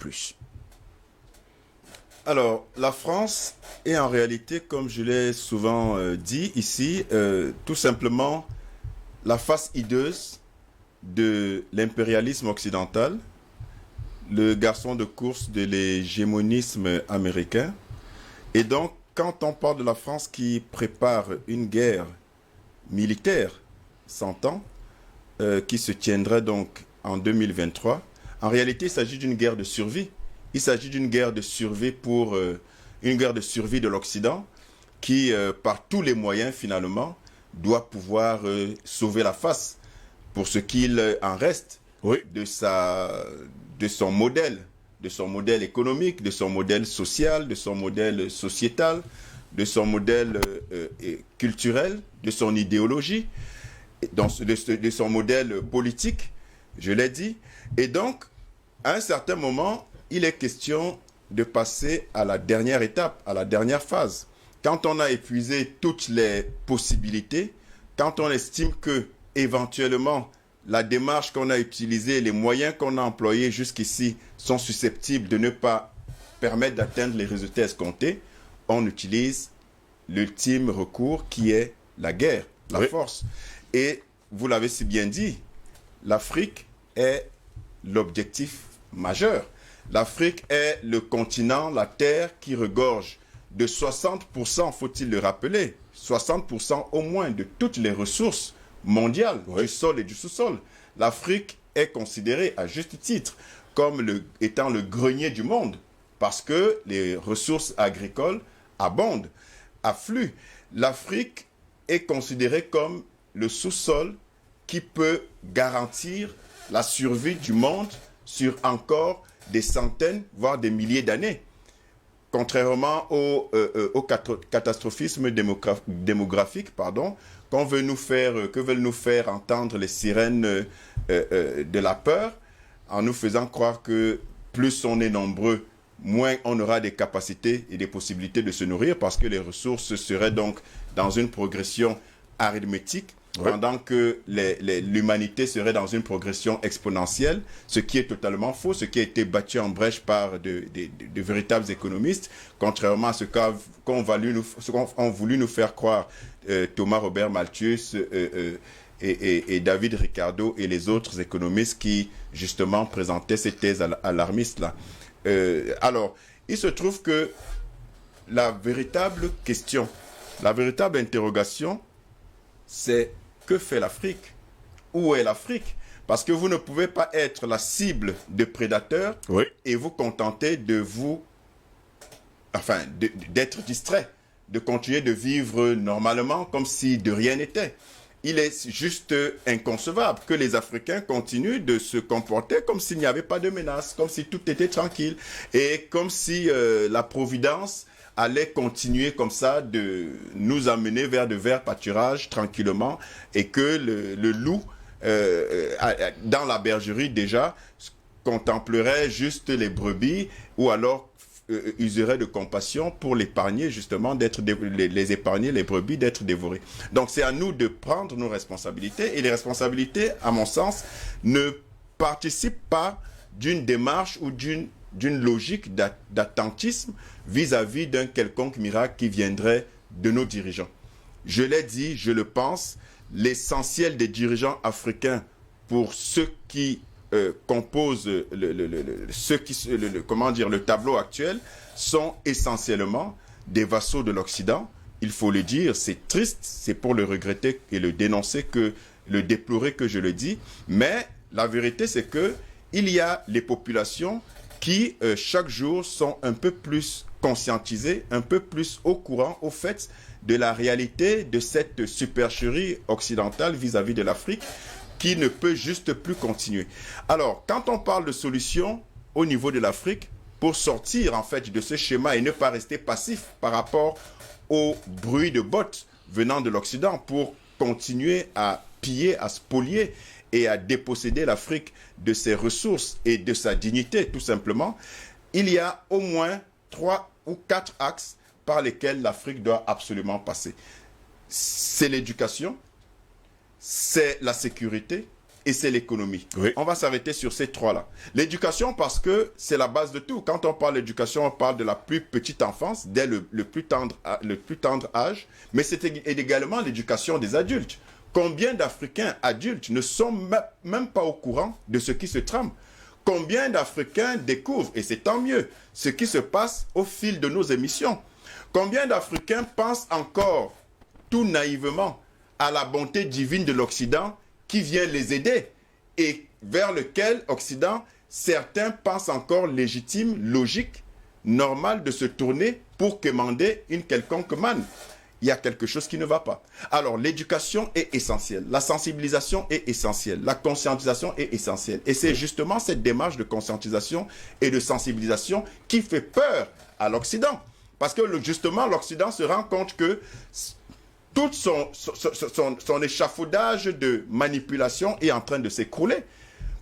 plus. Alors, la France est en réalité, comme je l'ai souvent dit ici, tout simplement la face hideuse de l'impérialisme occidental, le garçon de course de l'hégémonisme américain. Et donc, quand on parle de la France qui prépare une guerre militaire, s'entend, qui se tiendrait donc en 2023, en réalité, il s'agit d'une guerre de survie. Il s'agit d'une guerre de survie pour une guerre de survie de l'Occident qui, par tous les moyens, finalement, doit pouvoir sauver la face pour ce qu'il en reste de son modèle économique, de son modèle social, de son modèle sociétal, de son modèle culturel, de son idéologie, de son modèle politique, je l'ai dit. Et donc, à un certain moment, il est question de passer à la dernière étape, à la dernière phase. Quand on a épuisé toutes les possibilités, quand on estime que, éventuellement, la démarche qu'on a utilisée, les moyens qu'on a employés jusqu'ici sont susceptibles de ne pas permettre d'atteindre les résultats escomptés, on utilise l'ultime recours qui est la guerre, la force. Et vous l'avez si bien dit, l'Afrique est l'objectif majeur. L'Afrique est le continent, la terre qui regorge de 60%, faut-il le rappeler, 60% au moins de toutes les ressources mondiales, du sol et du sous-sol. L'Afrique est considérée à juste titre comme étant le grenier du monde parce que les ressources agricoles abondent, affluent. L'Afrique est considérée comme le sous-sol qui peut garantir la survie du monde sur encore des centaines, voire des milliers d'années. Contrairement au catastrophisme démographique, que veulent nous faire entendre les sirènes de la peur, en nous faisant croire que plus on est nombreux, moins on aura des capacités et des possibilités de se nourrir, parce que les ressources seraient donc dans une progression arithmétique, pendant que l'humanité serait dans une progression exponentielle, ce qui est totalement faux, ce qui a été battu en brèche par de véritables économistes, contrairement à ce qu'ont voulu nous faire croire Thomas Robert Malthus et David Ricardo et les autres économistes qui, justement, présentaient ces thèses alarmistes-là. Alors, il se trouve que la véritable question, la véritable interrogation, c'est que fait l'Afrique? Où est l'Afrique? Parce que vous ne pouvez pas être la cible de prédateurs et vous contenter d'être distrait, de continuer de vivre normalement comme si de rien n'était. Il est juste inconcevable que les Africains continuent de se comporter comme s'il n'y avait pas de menace, comme si tout était tranquille et comme si la Providence allait continuer comme ça de nous amener vers de verts pâturages tranquillement et que le loup, dans la bergerie déjà, contemplerait juste les brebis ou alors userait de compassion pour l'épargner justement, les épargner, les brebis, d'être dévorées. Donc c'est à nous de prendre nos responsabilités et les responsabilités, à mon sens, ne participent pas d'une démarche ou d'une logique d'attentisme vis-à-vis d'un quelconque miracle qui viendrait de nos dirigeants. Je l'ai dit, je le pense, l'essentiel des dirigeants africains pour ceux qui composent le tableau actuel sont essentiellement des vassaux de l'Occident. Il faut le dire, c'est triste, c'est pour le regretter et le dénoncer le déplorer que je le dis, mais la vérité c'est que il y a les populations qui, chaque jour, sont un peu plus conscientisées, un peu plus au courant, au fait de la réalité de cette supercherie occidentale vis-à-vis de l'Afrique qui ne peut juste plus continuer. Alors, quand on parle de solutions au niveau de l'Afrique, pour sortir en fait de ce schéma et ne pas rester passif par rapport au bruit de bottes venant de l'Occident, pour continuer à piller, à spolier et à déposséder l'Afrique de ses ressources et de sa dignité, tout simplement, il y a au moins 3 ou 4 axes par lesquels l'Afrique doit absolument passer. C'est l'éducation, c'est la sécurité et c'est l'économie. Oui. On va s'arrêter sur ces trois-là. L'éducation, parce que c'est la base de tout. Quand on parle d'éducation, on parle de la plus petite enfance, dès le plus tendre âge, mais c'est également l'éducation des adultes. Combien d'Africains adultes ne sont même pas au courant de ce qui se trame? Combien d'Africains découvrent, et c'est tant mieux, ce qui se passe au fil de nos émissions? Combien d'Africains pensent encore tout naïvement à la bonté divine de l'Occident qui vient les aider et vers lequel Occident, certains pensent encore légitime, logique, normal de se tourner pour quémander une quelconque manne? Il y a quelque chose qui ne va pas. Alors, l'éducation est essentielle, la sensibilisation est essentielle, la conscientisation est essentielle. Et c'est justement cette démarche de conscientisation et de sensibilisation qui fait peur à l'Occident. Parce que justement, l'Occident se rend compte que tout son échafaudage de manipulation est en train de s'écrouler.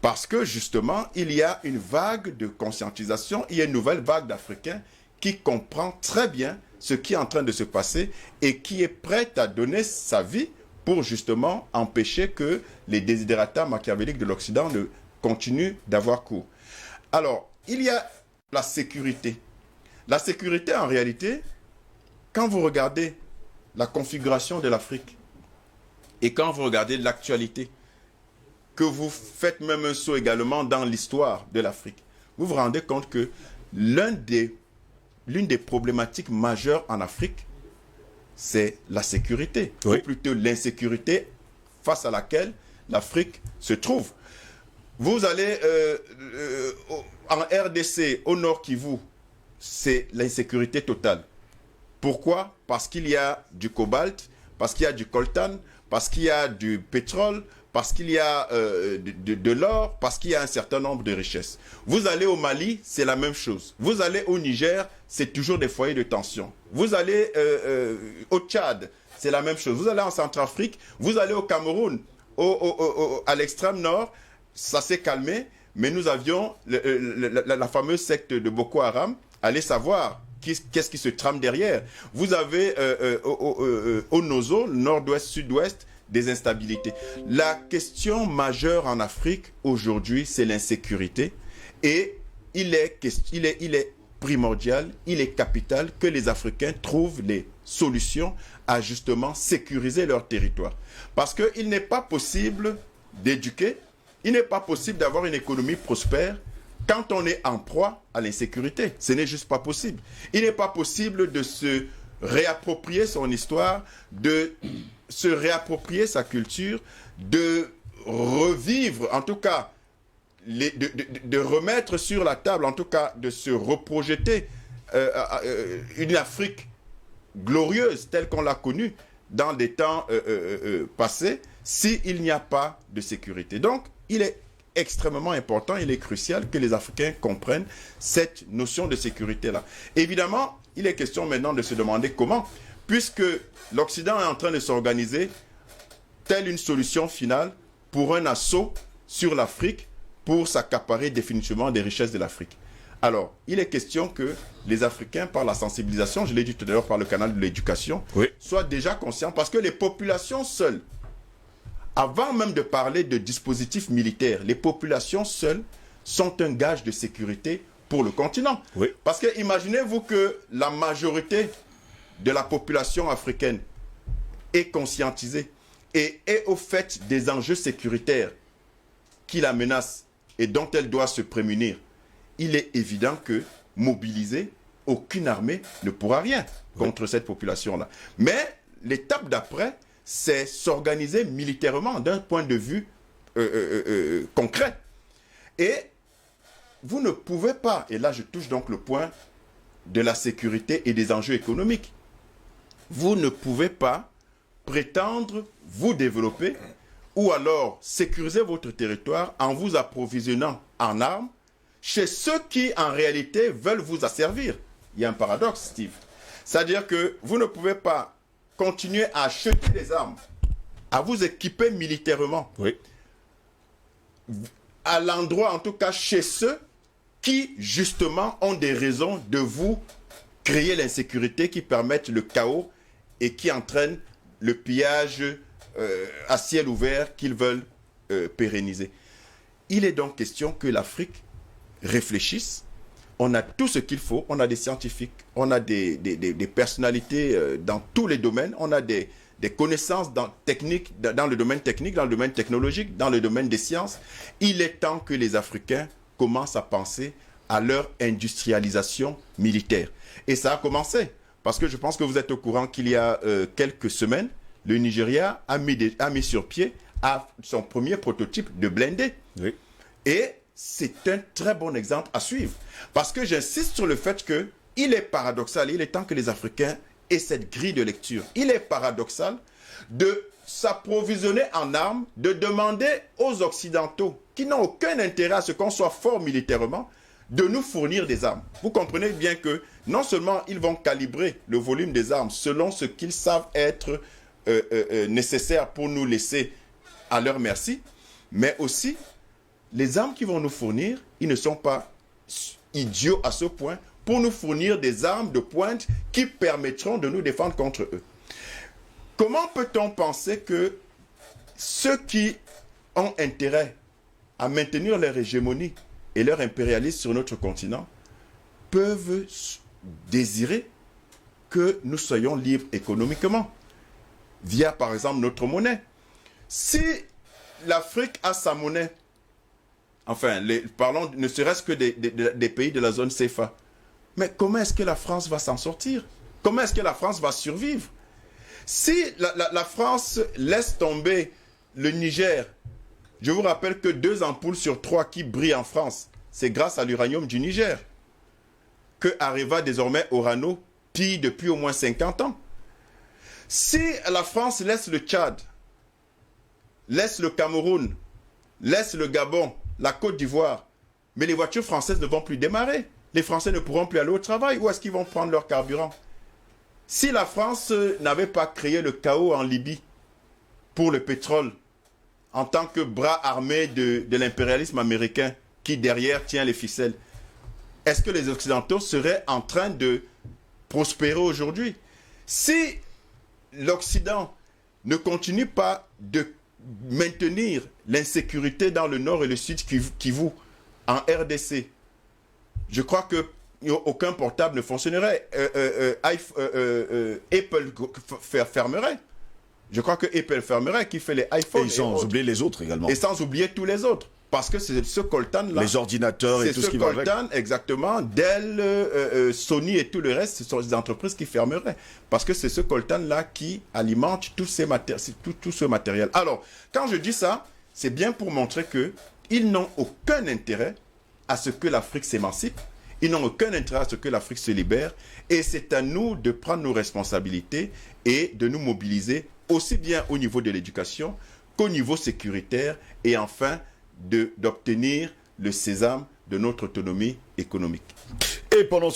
Parce que justement, il y a une vague de conscientisation, il y a une nouvelle vague d'Africains qui comprend très bien ce qui est en train de se passer et qui est prête à donner sa vie pour justement empêcher que les desiderata machiavéliques de l'Occident ne continuent d'avoir cours. Alors, il y a la sécurité. La sécurité, en réalité, quand vous regardez la configuration de l'Afrique et quand vous regardez l'actualité, que vous faites même un saut également dans l'histoire de l'Afrique, vous vous rendez compte que l'une des problématiques majeures en Afrique, c'est la sécurité, oui. ou plutôt l'insécurité face à laquelle l'Afrique se trouve. Vous allez en RDC, au Nord Kivu, c'est l'insécurité totale. Pourquoi? Parce qu'il y a du cobalt, parce qu'il y a du coltan, parce qu'il y a du pétrole, parce qu'il y a de l'or, parce qu'il y a un certain nombre de richesses. Vous allez au Mali, c'est la même chose. Vous allez au Niger, c'est toujours des foyers de tension. Vous allez au Tchad, c'est la même chose. Vous allez en Centrafrique, vous allez au Cameroun, à l'extrême nord, ça s'est calmé, mais nous avions la fameuse secte de Boko Haram. Allez savoir qu'est-ce qui se trame derrière. Vous avez au Nozo, nord-ouest, sud-ouest, des instabilités. La question majeure en Afrique aujourd'hui, c'est l'insécurité. Et il est primordial, il est capital que les Africains trouvent les solutions à justement sécuriser leur territoire. Parce qu'il n'est pas possible d'éduquer, il n'est pas possible d'avoir une économie prospère quand on est en proie à l'insécurité. Ce n'est juste pas possible. Il n'est pas possible de se réapproprier son histoire, de se réapproprier sa culture, de revivre, en tout cas, de remettre sur la table, en tout cas, de se reprojeter une Afrique glorieuse telle qu'on l'a connue dans des temps passés, s'il n'y a pas de sécurité. Donc, il est extrêmement important, il est crucial que les Africains comprennent cette notion de sécurité-là. Évidemment, il est question maintenant de se demander comment, puisque l'Occident est en train de s'organiser telle une solution finale pour un assaut sur l'Afrique pour s'accaparer définitivement des richesses de l'Afrique. Alors, il est question que les Africains, par la sensibilisation, je l'ai dit tout à l'heure par le canal de l'éducation, oui, soient déjà conscients, parce que les populations seules, avant même de parler de dispositifs militaires, les populations seules sont un gage de sécurité pour le continent. Oui. Parce que imaginez-vous que la majorité de la population africaine est conscientisée et est au fait des enjeux sécuritaires qui la menacent et dont elle doit se prémunir. Il est évident que mobiliser, aucune armée ne pourra rien contre cette population-là. Mais l'étape d'après, c'est s'organiser militairement d'un point de vue concret. Et vous ne pouvez pas, et là je touche donc le point de la sécurité et des enjeux économiques, vous ne pouvez pas prétendre vous développer ou alors sécuriser votre territoire en vous approvisionnant en armes chez ceux qui en réalité veulent vous asservir. Il y a un paradoxe, Steve. C'est-à-dire que vous ne pouvez pas continuer à acheter des armes, à vous équiper militairement, oui, à l'endroit, en tout cas, chez ceux qui, justement, ont des raisons de vous créer l'insécurité, qui permettent le chaos et qui entraînent le pillage à ciel ouvert qu'ils veulent pérenniser. Il est donc question que l'Afrique réfléchisse. On a tout ce qu'il faut, on a des scientifiques, on a des personnalités dans tous les domaines, on a des connaissances dans le domaine technique, dans le domaine technologique, dans le domaine des sciences. Il est temps que les Africains commencent à penser à leur industrialisation militaire. Et ça a commencé, parce que je pense que vous êtes au courant qu'il y a quelques semaines, le Nigeria a mis sur pied son premier prototype de blindé. Oui. Et c'est un très bon exemple à suivre. Parce que j'insiste sur le fait qu'il est paradoxal, il est temps que les Africains aient cette grille de lecture. Il est paradoxal de s'approvisionner en armes, de demander aux Occidentaux, qui n'ont aucun intérêt à ce qu'on soit fort militairement, de nous fournir des armes. Vous comprenez bien que non seulement ils vont calibrer le volume des armes selon ce qu'ils savent être nécessaire pour nous laisser à leur merci, mais aussi les armes qu'ils vont nous fournir, ils ne sont pas idiots à ce point pour nous fournir des armes de pointe qui permettront de nous défendre contre eux. Comment peut-on penser que ceux qui ont intérêt à maintenir leur hégémonie et leur impérialisme sur notre continent peuvent désirer que nous soyons libres économiquement, via par exemple notre monnaie? Si l'Afrique a sa monnaie, enfin, parlons ne serait-ce que des pays de la zone CFA, mais comment est-ce que la France va s'en sortir? Comment est-ce que la France va survivre? Si la France laisse tomber le Niger, je vous rappelle que 2 ampoules sur 3 qui brillent en France, c'est grâce à l'uranium du Niger que Areva désormais Orano pille depuis au moins 50 ans. Si la France laisse le Tchad, laisse le Cameroun, laisse le Gabon, la Côte d'Ivoire, mais les voitures françaises ne vont plus démarrer. Les Français ne pourront plus aller au travail. Où est-ce qu'ils vont prendre leur carburant? Si la France n'avait pas créé le chaos en Libye pour le pétrole, en tant que bras armé de l'impérialisme américain qui derrière tient les ficelles, est-ce que les Occidentaux seraient en train de prospérer aujourd'hui? Si l'Occident ne continue pas de maintenir l'insécurité dans le nord et le sud Kivu en RDC, je crois que aucun portable ne fonctionnerait. Apple fermerait. Je crois que Apple fermerait, qui fait les iPhones. Et sans oublier les autres également. Et sans oublier tous les autres. Parce que c'est ce coltan-là. Les ordinateurs et tout ce qui va avec. C'est ce coltan, exactement. Dell, Sony et tout le reste, ce sont des entreprises qui fermeraient. Parce que c'est ce coltan-là qui alimente tout ce matériel. Alors, quand je dis ça, c'est bien pour montrer qu'ils n'ont aucun intérêt à ce que l'Afrique s'émancipe. Ils n'ont aucun intérêt à ce que l'Afrique se libère. Et c'est à nous de prendre nos responsabilités et de nous mobiliser aussi bien au niveau de l'éducation qu'au niveau sécuritaire et enfin d'obtenir le sésame de notre autonomie économique. Et pendant